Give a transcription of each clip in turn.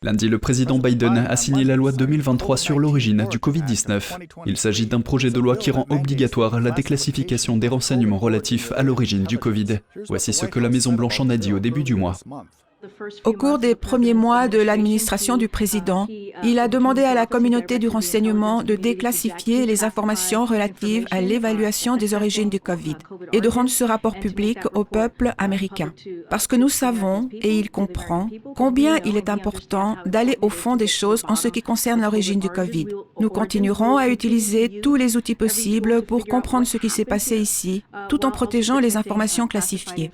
Lundi, le président Biden a signé la loi 2023 sur l'origine du Covid-19. Il s'agit d'un projet de loi qui rend obligatoire la déclassification des renseignements relatifs à l'origine du Covid. Voici ce que la Maison-Blanche en a dit au début du mois. Au cours des premiers mois de l'administration du président, il a demandé à la communauté du renseignement de déclassifier les informations relatives à l'évaluation des origines du Covid et de rendre ce rapport public au peuple américain. Parce que nous savons, et il comprend, combien il est important d'aller au fond des choses en ce qui concerne l'origine du Covid. Nous continuerons à utiliser tous les outils possibles pour comprendre ce qui s'est passé ici, tout en protégeant les informations classifiées.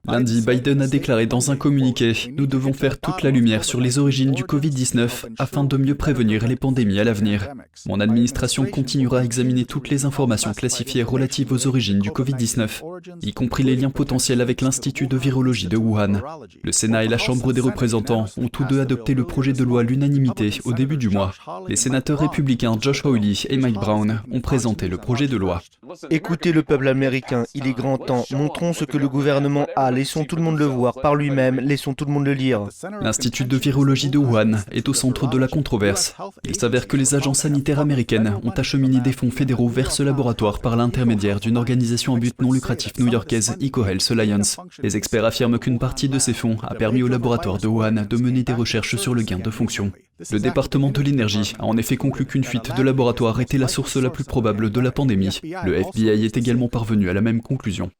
Lundi, Biden a déclaré dans un communiqué « Nous devons faire toute la lumière sur les origines du Covid-19 afin de mieux prévenir les pandémies à l'avenir. Mon administration continuera à examiner toutes les informations classifiées relatives aux origines du Covid-19, y compris les liens potentiels avec l'Institut de virologie de Wuhan. Le Sénat et la Chambre des représentants ont tous deux adopté le projet de loi à l'unanimité au début du mois. Les sénateurs républicains Josh Hawley et Mike Brown ont présenté le projet de loi. Écoutez le peuple américain, il est grand temps. Montrons ce que le gouvernement a. Laissons tout le monde le voir par lui-même, laissons tout le monde le lire. L'Institut de virologie de Wuhan est au centre de la controverse. Il s'avère que les agences sanitaires américaines ont acheminé des fonds fédéraux vers ce laboratoire par l'intermédiaire d'une organisation à but non lucratif new-yorkaise EcoHealth Alliance. Les experts affirment qu'une partie de ces fonds a permis au laboratoire de Wuhan de mener des recherches sur le gain de fonction. Le département de l'énergie a en effet conclu qu'une fuite de laboratoire était la source la plus probable de la pandémie. Le FBI est également parvenu à la même conclusion.